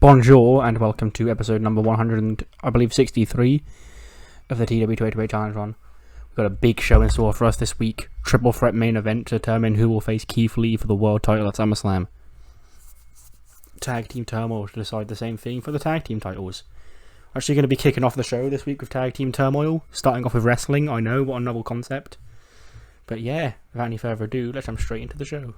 Bonjour and welcome to episode number 163 of the TEW Challenge Run. We've got a big show in store for us this week. Triple threat main event to determine who will face Keith Lee for the world title at SummerSlam. Tag Team Turmoil to decide the same thing for the tag team titles. We're actually going to be kicking off the show this week with Tag Team Turmoil, starting off with wrestling. I know, what a novel concept. But yeah, without any further ado, let's jump straight into the show.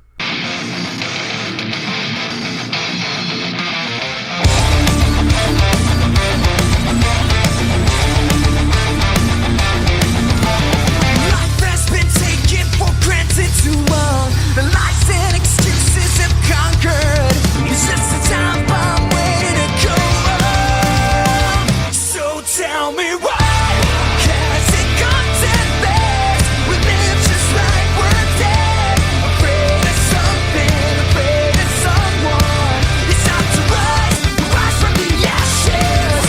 Too long, the lies and excuses have conquered. It's just a time bomb waiting to go off. So tell me why has it gone to this? We live just like we're dead. Afraid of something, afraid of someone. It's time to rise from the ashes.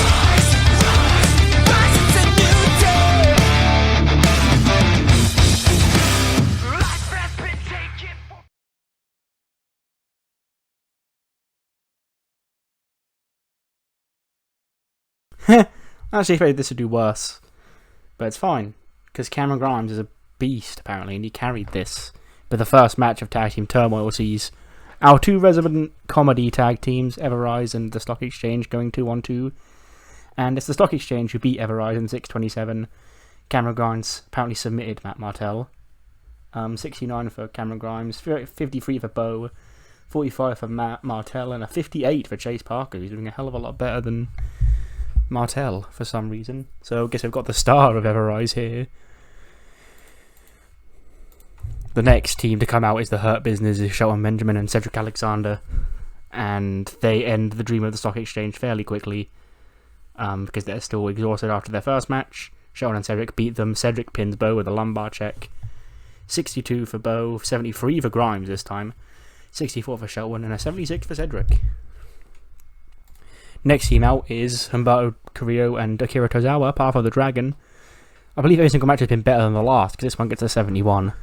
Rise into new day. I actually afraid this would do worse, but it's fine, because Cameron Grimes is a beast apparently, and he carried this. But the first match of Tag Team Turmoil sees our two resident comedy tag teams, Everrise and the Stock Exchange, going 2-on-2, and it's the Stock Exchange who beat Everrise in 6:27. Cameron Grimes apparently submitted Matt Martel. 69 for Cameron Grimes, 53 for Bo, 45 for Matt Martel, and a 58 for Chase Parker, who's doing a hell of a lot better than Martel for some reason. So I guess we've got the star of Everrise here. The next team to come out is the Hurt Business, is Shelton Benjamin and Cedric Alexander, and they end the dream of the Stock Exchange fairly quickly because they're still exhausted after their first match. Shelton and Cedric beat them. Cedric pins Bo with a lumbar check. 62 for Bo, 73 for Grimes this time, 64 for Shelton, and a 76 for Cedric. Next team out is Humberto Carrillo and Akira Tozawa, Path of the Dragon. I believe every single match has been better than the last, because this one gets a 71.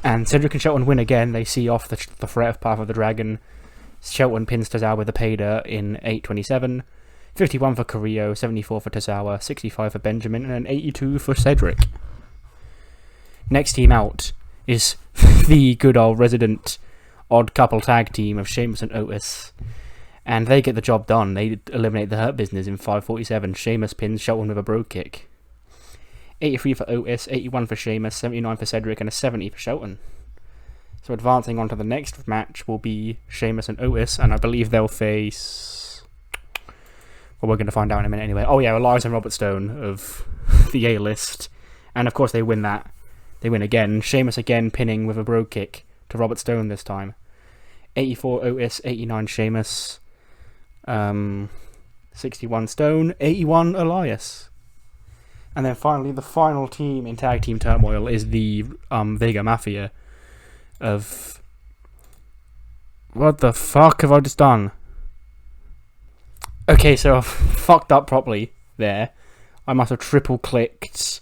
And Cedric and Shelton win again. They see off the threat of Path of the Dragon. Shelton pins Tozawa with a payder in 8:27. 51 for Carrillo, 74 for Tozawa, 65 for Benjamin, and an 82 for Cedric. Next team out is the good old resident odd couple tag team of Sheamus and Otis. And they get the job done. They eliminate the Hurt Business in 5:47. Sheamus pins Shelton with a bro kick. 83 for Otis, 81 for Sheamus, 79 for Cedric, and a 70 for Shelton. So advancing on to the next match will be Sheamus and Otis, and I believe they'll face... well, we're going to find out in a minute anyway. Oh yeah, Elias and Robert Stone of the A-list. And of course they win that. They win again. Sheamus again pinning with a bro kick to Robert Stone this time. 84 Otis, 89 Sheamus. 61 Stone, 81 Elias. And then finally, the final team in Tag Team Turmoil is the Vega Mafia of... what the fuck have I just done? Okay, so I've fucked up properly there. I must have triple clicked.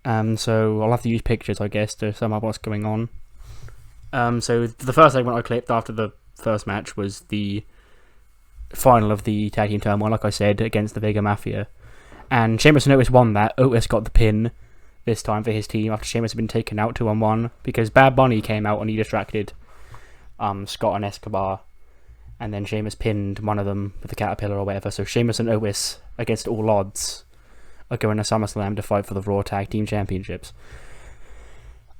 So I'll have to use pictures, I guess, to sum up what's going on. So the first segment I clipped after the first match was the final of the Tag Team Turmoil, like I said, against the Vega Mafia. And Sheamus and Otis won that. Otis got the pin this time for his team after Sheamus had been taken out 2-on-1 because Bad Bunny came out and he distracted Scott and Escobar. And then Sheamus pinned one of them with the Caterpillar or whatever. So Sheamus and Otis, against all odds, are going to SummerSlam to fight for the Raw Tag Team Championships.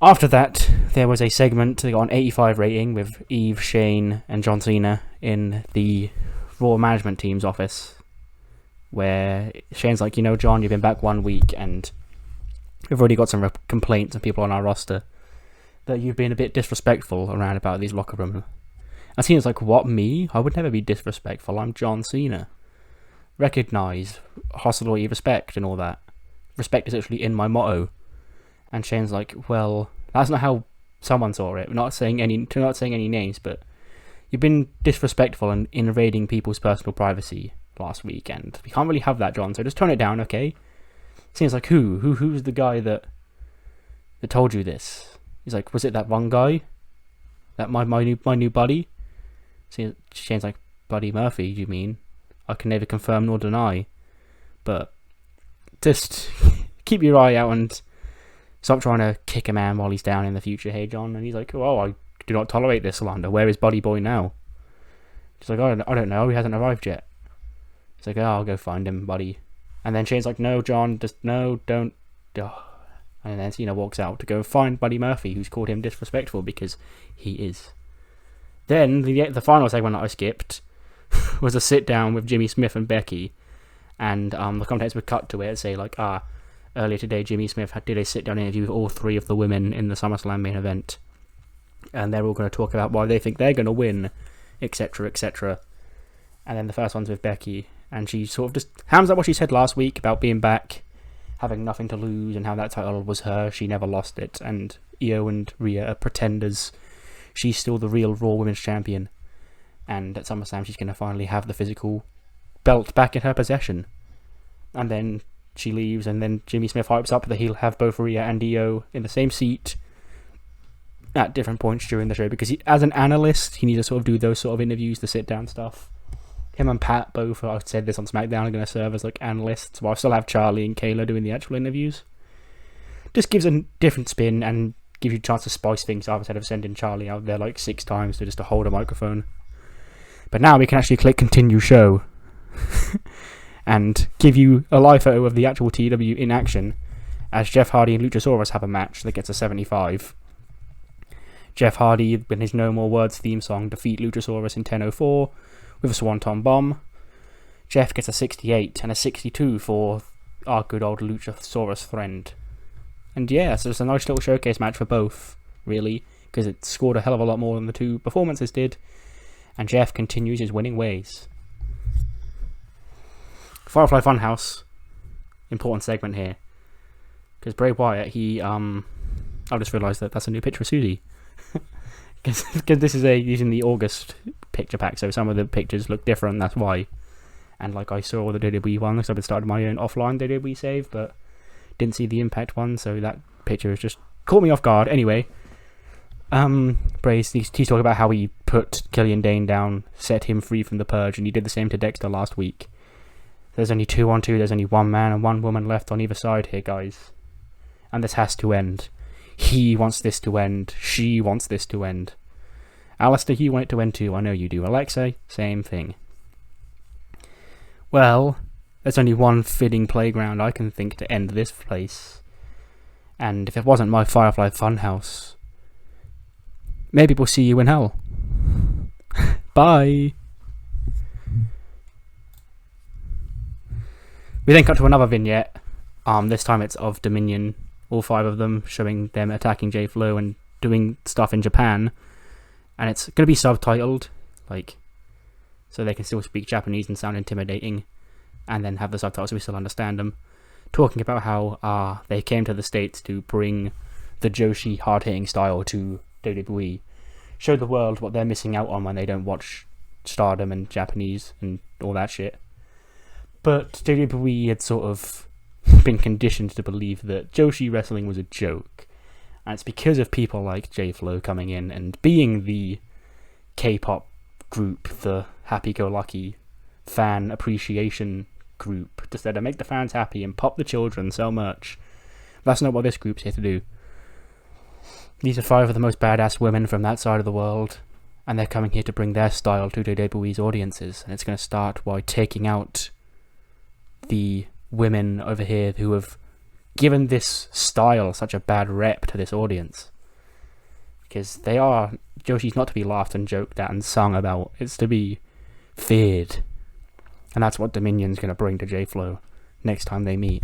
After that, there was a segment. They got an 85 rating with Eve, Shane, and John Cena in the Raw management team's office, where Shane's like, you know, John, you've been back 1 week and we've already got some complaints of people on our roster that you've been a bit disrespectful around about these locker room. And Cena's like, what, me? I would never be disrespectful. I'm John Cena. Recognise, hostility, respect, and all that. Respect is actually in my motto. And Shane's like, well, that's not how someone saw it. We're not saying any names, but you've been disrespectful and invading people's personal privacy last week, and we can't really have that, John, so just tone it down, okay? Seems like who's the guy that told you this? He's like, was it that one guy? That my new buddy? Shane's like, Buddy Murphy, you mean? I can neither confirm nor deny. But just keep your eye out and stop trying to kick a man while he's down in the future, hey John. And he's like, oh, I do not tolerate this slander. Where is Buddy Boy now? She's like, I don't know, he hasn't arrived yet. He's like, oh, I'll go find him, buddy. And then Shane's like, no, John, just no, don't. Oh. And then Cena walks out to go find Buddy Murphy, who's called him disrespectful because he is. Then the final segment that I skipped was a sit down with Jimmy Smith and Becky, and the commentators would cut to it and say like, earlier today Jimmy Smith did a sit down interview with all 3 of the women in the SummerSlam main event, and they're all going to talk about why they think they're going to win, etc., etc. And then the first one's with Becky, and she sort of just hams up what she said last week about being back, having nothing to lose, and how that title was her, she never lost it, and Io and Rhea are pretenders. She's still the real Raw Women's Champion, and at SummerSlam she's going to finally have the physical belt back in her possession. And then she leaves, and then Jimmy Smith hypes up that he'll have both Rhea and Io in the same seat at different points during the show, because as an analyst, he needs to sort of do those sort of interviews, the sit-down stuff. Him and Pat both, I've said this on SmackDown, are going to serve as like analysts, while I still have Charlie and Kayla doing the actual interviews. Just gives a different spin and gives you a chance to spice things up instead of sending Charlie out there like 6 times to just to hold a microphone. But now we can actually click continue show and give you a live photo of the actual TEW in action as Jeff Hardy and Luchasaurus have a match that gets a 75. Jeff Hardy, with his No More Words theme song, defeat Luchasaurus in 10:04 with a Swanton Bomb. Jeff gets a 68 and a 62 for our good old Luchasaurus friend. And yeah, so it's a nice little showcase match for both, really, because it scored a hell of a lot more than the 2 performances did, and Jeff continues his winning ways. Firefly Funhouse, important segment here, because Bray Wyatt, I just realised that that's a new picture of Susie, because this is using the August picture pack, so some of the pictures look different, that's why. And like I saw all the WWE ones, so I've been starting my own offline WWE save, but didn't see the Impact one, so that picture has just caught me off guard. Anyway, he's talking about how he put Killian Dane down, set him free from the purge, and he did the same to Dexter last week. There's only 2 on 2, there's only 1 man and 1 woman left on either side here, guys. And this has to end. He wants this to end. She wants this to end. Alistair, you want it to end too, I know you do. Alexa, same thing. Well, there's only one fitting playground I can think to end this place. And if it wasn't my Firefly Funhouse, maybe we'll see you in hell. Bye! We then cut to another vignette. This time it's of Dominion, all 5 of them, showing them attacking J Flow and doing stuff in Japan. And it's going to be subtitled, so they can still speak Japanese and sound intimidating, and then have the subtitles so we still understand them. Talking about how they came to the States to bring the Joshi hard-hitting style to WWE. Show the world what they're missing out on when they don't watch Stardom and Japanese and all that shit. But WWE had sort of been conditioned to believe that Joshi wrestling was a joke. And it's because of people like J-Flow coming in and being the K-pop group, the happy-go-lucky fan appreciation group, just there to make the fans happy and pop the children, sell merch. That's not what this group's here to do. These are 5 of the most badass women from that side of the world, and they're coming here to bring their style to WWE's audiences, and it's going to start by taking out the women over here who have given this style such a bad rep to this audience. Because Joshi's not to be laughed and joked at and sung about, it's to be feared. And that's what Dominion's going to bring to J-Flow next time they meet.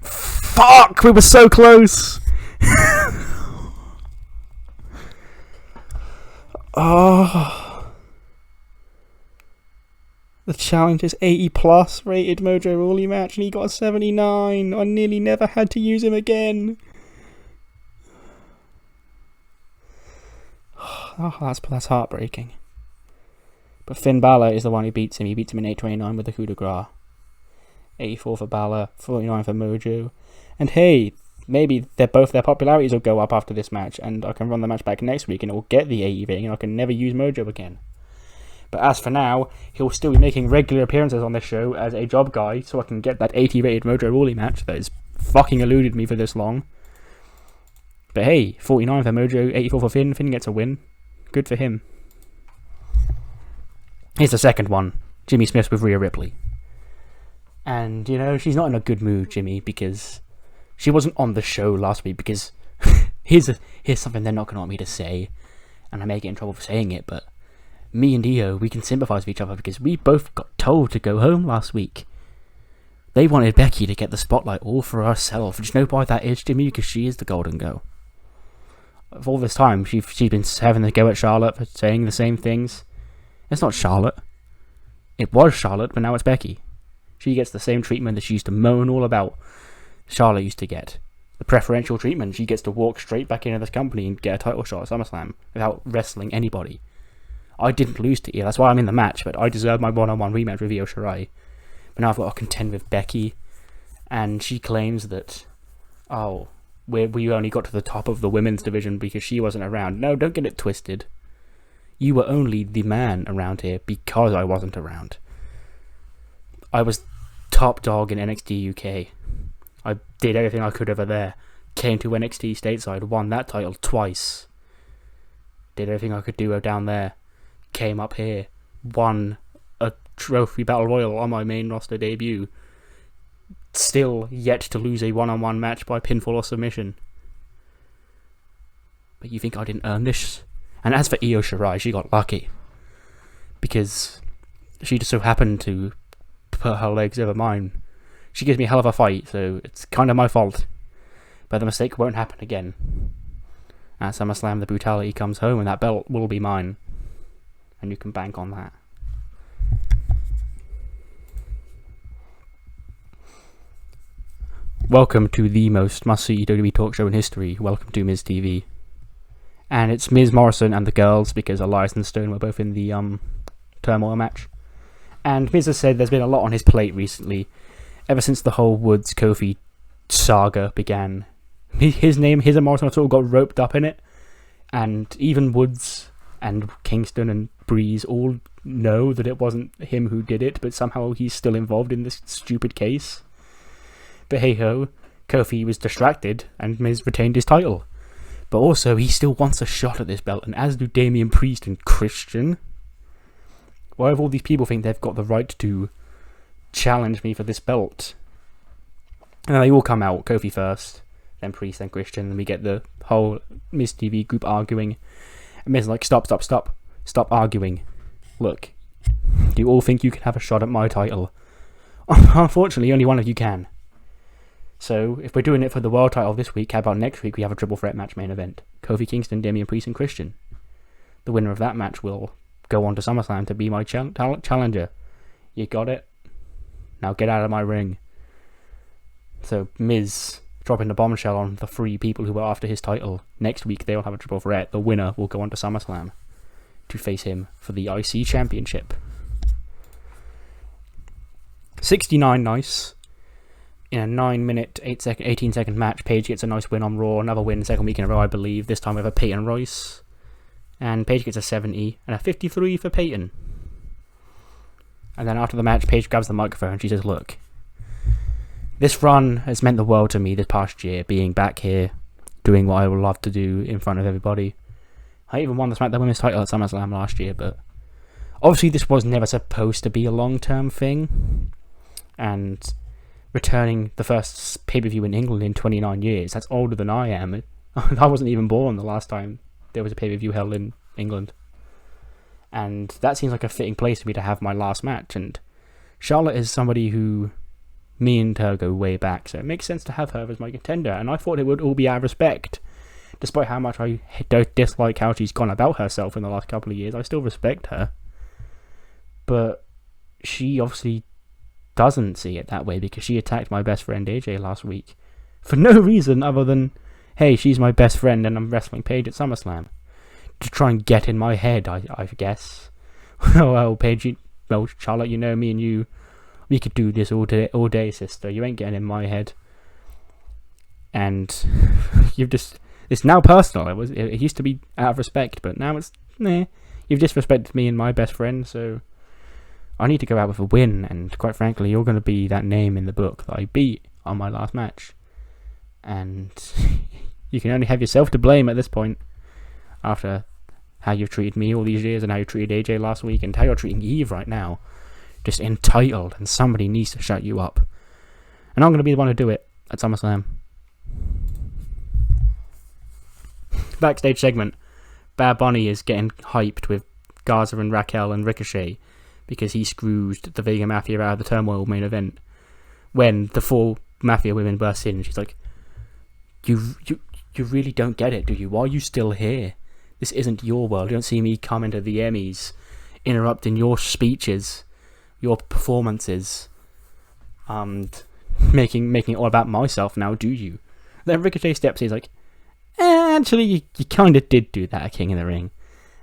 Fuck! We were so close! Oh... The challenge is 80 plus rated Mojo Rawley match, and he got a 79. I nearly never had to use him again. Oh, that's heartbreaking. But Finn Balor is the one who beats him. He beats him in 8:29 with the coup de grace. 84 for Balor, 49 for Mojo. And hey, maybe their popularities will go up after this match, and I can run the match back next week, and it will get the AE rating, and I can never use Mojo again. But as for now, he'll still be making regular appearances on this show as a job guy, so I can get that 80 rated Mojo Rawley match that has fucking eluded me for this long. But hey, 49 for Mojo, 84 for Finn. Finn gets a win. Good for him. Here's the second one. Jimmy Smith with Rhea Ripley. And, you know, she's not in a good mood, Jimmy, because she wasn't on the show last week, because here's something they're not going to want me to say, and I may get in trouble for saying it, but me and Io, we can sympathise with each other because we both got told to go home last week. They wanted Becky to get the spotlight all for herself. Do you know why that is, Jimmy? Because she is the golden girl. Of all this time, she's been having a go at Charlotte for saying the same things. It's not Charlotte. It was Charlotte, but now it's Becky. She gets the same treatment that she used to moan all about Charlotte used to get. The preferential treatment. She gets to walk straight back into this company and get a title shot at SummerSlam without wrestling anybody. I didn't lose to Io, that's why I'm in the match, but I deserve my one-on-one rematch with Io Shirai. But now I've got to contend with Becky, and she claims that, we only got to the top of the women's division because she wasn't around. No, don't get it twisted. You were only the man around here because I wasn't around. I was top dog in NXT UK. I did everything I could over there. Came to NXT stateside, won that title twice. Did everything I could do down there. Came up here, won a trophy battle royal on my main roster debut. Still yet to lose a one-on-one match by pinfall or submission. But you think I didn't earn this? And as for Io Shirai, she got lucky. Because she just so happened to put her legs over mine. She gives me a hell of a fight, so it's kind of my fault. But the mistake won't happen again. At SummerSlam, the brutality comes home and that belt will be mine. And you can bank on that. Welcome to the most must-see WWE talk show in history. Welcome to Miz TV. And it's Miz Morrison and the girls, because Elias and Stone were both in the turmoil match. And Miz has said there's been a lot on his plate recently, ever since the whole Woods-Kofi saga began. His and Morrison sort of got roped up in it, and even Woods and Kingston and Breeze all know that it wasn't him who did it, but somehow he's still involved in this stupid case. But hey-ho, Kofi was distracted, and Miz retained his title. But also, he still wants a shot at this belt, and as do Damian Priest and Christian. Why do all these people think they've got the right to challenge me for this belt? And they all come out, Kofi first, then Priest, then Christian, and we get the whole Miz TV group arguing. And Miz is like, stop arguing. Look, you all think you can have a shot at my title. Unfortunately, only one of you can. So, if we're doing it for the world title this week, how about next week we have a triple threat match main event? Kofi Kingston, Damian Priest, and Christian. The winner of that match will go on to SummerSlam to be my challenger. You got it? Now get out of my ring. So, Miz dropping the bombshell on the three people who were after his title. Next week they will have a triple threat. The winner will go on to SummerSlam to face him for the IC Championship. 69 nice. In a 9-minute, 18-second match, Paige gets a nice win on Raw. Another win, second week in a row, I believe. This time over Peyton Royce. And Paige gets a 70 and a 53 for Peyton. And then after the match, Paige grabs the microphone and she says, look, this run has meant the world to me this past year, being back here, doing what I would love to do in front of everybody. I even won the SmackDown Women's title at SummerSlam last year, but obviously this was never supposed to be a long-term thing. And returning the first pay-per-view in England in 29 years, that's older than I am. I wasn't even born the last time there was a pay-per-view held in England. And that seems like a fitting place for me to have my last match. And Charlotte is somebody who me and her go way back, so it makes sense to have her as my contender. And I thought it would all be out of respect. Despite how much I don't dislike how she's gone about herself in the last couple of years, I still respect her. But she obviously doesn't see it that way, because she attacked my best friend AJ last week for no reason other than, hey, she's my best friend and I'm wrestling Paige at SummerSlam. To try and get in my head, I guess. Well, Paige, Charlotte, you know me and you, we could do this all day, sister. You ain't getting in my head. and it's now personal. It used to be out of respect, but now it's you've disrespected me and my best friend, so I need to go out with a win, and quite frankly, you're going to be that name in the book that I beat on my last match. And you can only have yourself to blame at this point, after how you've treated me all these years, and how you treated AJ last week, and how you're treating Eve right now. Just entitled, and somebody needs to shut you up. And I'm going to be the one to do it at SummerSlam. Backstage segment. Bad Bunny is getting hyped with Garza and Raquel and Ricochet because he screwed the Vega Mafia out of the Turmoil main event. When the 4 Mafia women burst in, she's like, You really don't get it, do you? Why are you still here? This isn't your world. You don't see me come into the Emmys, interrupting your speeches, your performances, and making it all about myself now, do you? Then Ricochet steps in, he's like, actually, you kind of did do that at King of the Ring.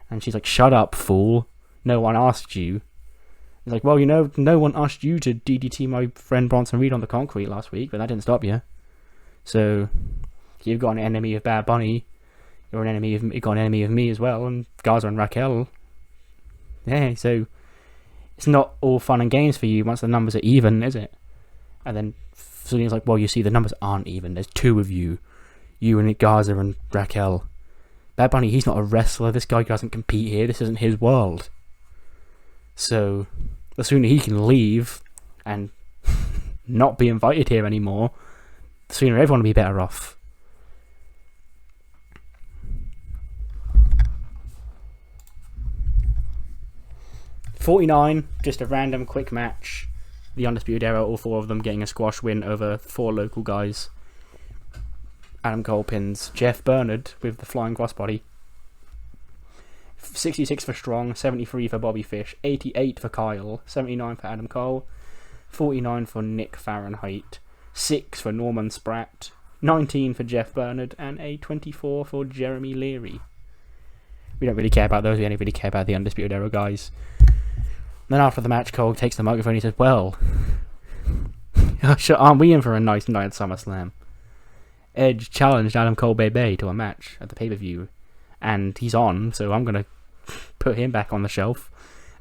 And she's like, shut up, fool. No one asked you. He's like, well, no one asked you to DDT my friend Bronson Reed on the concrete last week, but that didn't stop you. So, you've got an enemy of Bad Bunny. You've got an enemy of me as well, and Garza and Raquel. Yeah, so it's not all fun and games for you once the numbers are even, is it? And then Selena's like, well, you see, the numbers aren't even. There's 2 of you. You and Garza and Raquel. Bad Bunny, he's not a wrestler. This guy doesn't compete here. This isn't his world. So, the sooner he can leave and not be invited here anymore, the sooner everyone will be better off. $49, just a random quick match. The Undisputed Era, all 4 of them getting a squash win over 4 local guys. Adam Cole pins Jeff Bernard with the flying crossbody. 66 for Strong, 73 for Bobby Fish, 88 for Kyle, 79 for Adam Cole, 49 for Nick Fahrenheit, 6 for Norman Spratt, 19 for Jeff Bernard, and a 24 for Jeremy Leary. We don't really care about those, we only really care about the Undisputed Era guys. Then after the match, Cole takes the microphone and he says, well, aren't we in for a nice night at SummerSlam? Edge challenged Adam Cole Bebe to a match at the pay-per-view, and he's on, so I'm going to put him back on the shelf.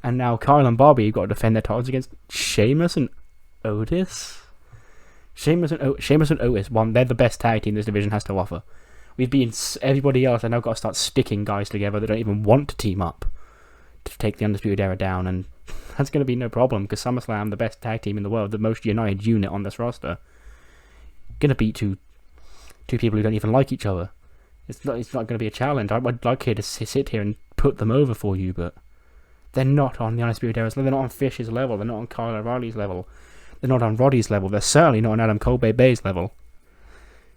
And now Kyle and Bobby have got to defend their titles against Sheamus and Otis. Sheamus and Otis, they're the best tag team this division has to offer. Everybody else, they've now got to start sticking guys together that don't even want to team up to take the Undisputed Era down, and that's going to be no problem, because SummerSlam, the best tag team in the world, the most united unit on this roster, going to beat two people who don't even like each other. It's not going to be a challenge. I'd like here to sit here and put them over for you, but they're not on the Undisputed Era's level. They're not on Fish's level. They're not on Kyle O'Reilly's level. They're not on Roddy's level. They're certainly not on Adam Cole Bebe's level.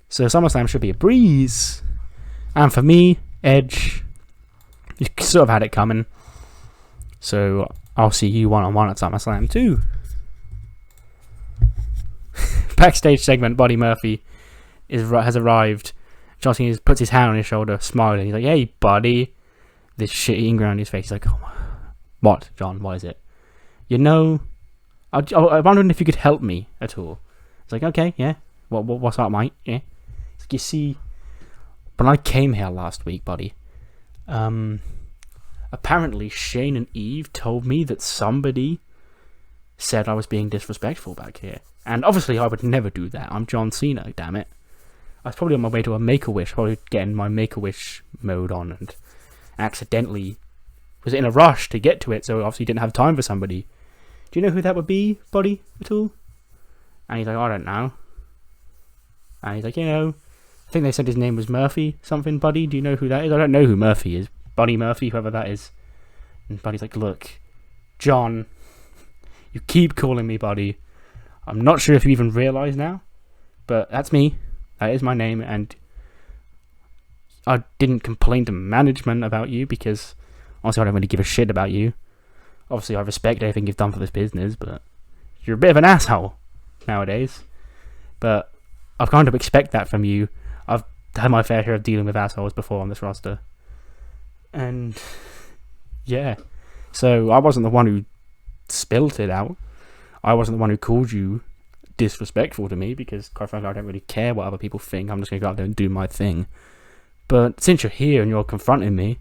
So SummerSlam should be a breeze. And for me, Edge, you sort of had it coming. So I'll see you one-on-one at SummerSlam too. Backstage segment, Buddy Murphy has arrived. John Cena puts his hand on his shoulder, smiling. He's like, hey, buddy. This shit eating around his face. He's like, oh, what, John? What is it? I'm wondering if you could help me at all. It's like, okay, yeah. What's up, mate? Yeah. It's like, you see, when I came here last week, buddy, apparently Shane and Eve told me that somebody said I was being disrespectful back here. And obviously I would never do that. I'm John Cena, damn it. I was probably on my way to a Make-A-Wish, probably getting my Make-A-Wish mode on, and accidentally was in a rush to get to it, so obviously didn't have time for somebody. Do you know who that would be, buddy, at all? And he's like, I don't know. And he's like, I think they said his name was Murphy something, buddy. Do you know who that is? I don't know who Murphy is. Buddy Murphy, whoever that is. And Buddy's like, look, John, you keep calling me Buddy. I'm not sure if you even realise now, but that's me. That is my name, and I didn't complain to management about you because honestly I don't really give a shit about you. Obviously I respect everything you've done for this business, but you're a bit of an asshole nowadays. But I've kind of expect that from you. I've had my fair share of dealing with assholes before on this roster. And yeah, so I wasn't the one who spilt it out. I wasn't the one who called you disrespectful to me, because quite frankly I don't really care what other people think. I'm just going to go out there and do my thing. But since you're here and you're confronting me,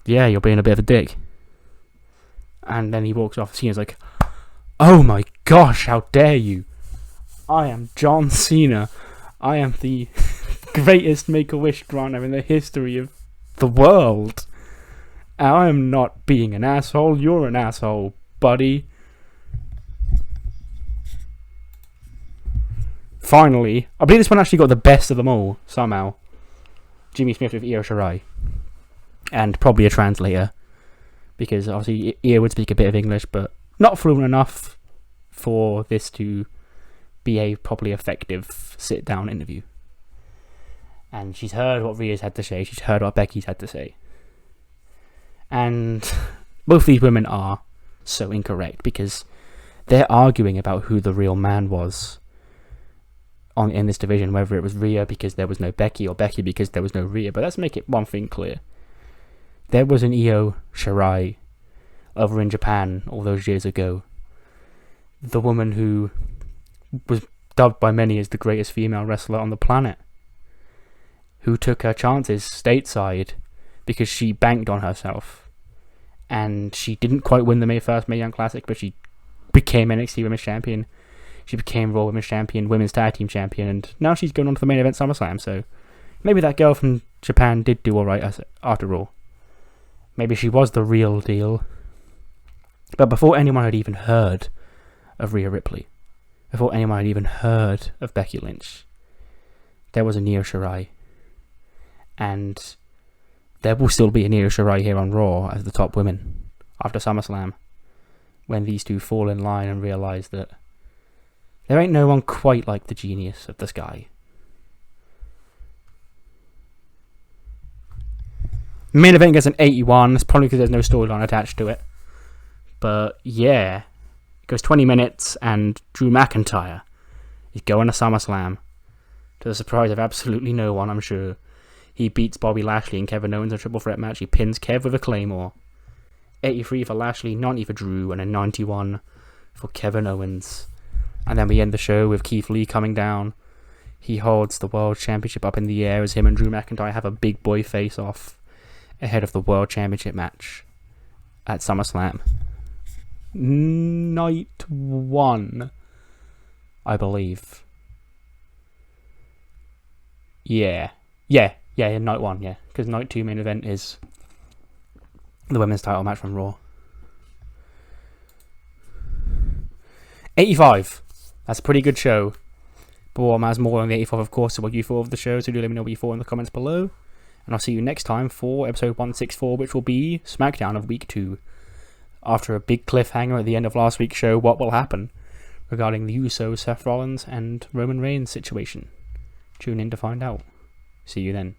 yeah, you're being a bit of a dick. And then he walks off. Cena's like, oh my gosh, how dare you? I am John Cena. I am the greatest Make-A-Wish granter in the history of the world. I am not being an asshole. You're an asshole, buddy. Finally, I believe this one actually got the best of them all, somehow. Jimmy Smith with Io Shirai. And probably a translator. Because obviously Io would speak a bit of English, but not fluent enough for this to be a properly effective sit-down interview. And she's heard what Rhea's had to say. She's heard what Becky's had to say. And both these women are so incorrect, because they're arguing about who the real man was in this division, whether it was Rhea because there was no Becky, or Becky because there was no Rhea. But let's make it one thing clear. There was an Io Shirai over in Japan all those years ago. The woman who was dubbed by many as the greatest female wrestler on the planet. Who took her chances stateside because she banked on herself. And she didn't quite win the first Mae Young Classic, but she became NXT Women's Champion. She became Raw Women's Champion, Women's Tag Team Champion, and now she's going on to the main event SummerSlam, so maybe that girl from Japan did do alright after all. Maybe she was the real deal. But before anyone had even heard of Rhea Ripley, before anyone had even heard of Becky Lynch, there was a Io Shirai. And there will still be an Io Shirai here on Raw as the top women after SummerSlam, when these two fall in line and realise that there ain't no one quite like the genius of the sky. Main event gets an 81. That's probably because there's no storyline attached to it. But yeah, it goes 20 minutes, and Drew McIntyre is going to SummerSlam, to the surprise of absolutely no one, I'm sure. He beats Bobby Lashley and Kevin Owens in a triple threat match. He pins Kev with a Claymore. 83 for Lashley, 90 for Drew, and a 91 for Kevin Owens. And then we end the show with Keith Lee coming down. He holds the World Championship up in the air as him and Drew McIntyre have a big boy face-off ahead of the World Championship match at SummerSlam. Night 1, I believe. Yeah, night 1, yeah. Because night 2 main event is the women's title match from Raw. 85. That's a pretty good show. But what matters more than the 85, of course, is what you thought of the show. So do let me know what you thought in the comments below. And I'll see you next time for episode 164, which will be SmackDown of Week 2. After a big cliffhanger at the end of last week's show, what will happen regarding the Usos, Seth Rollins, and Roman Reigns situation? Tune in to find out. See you then.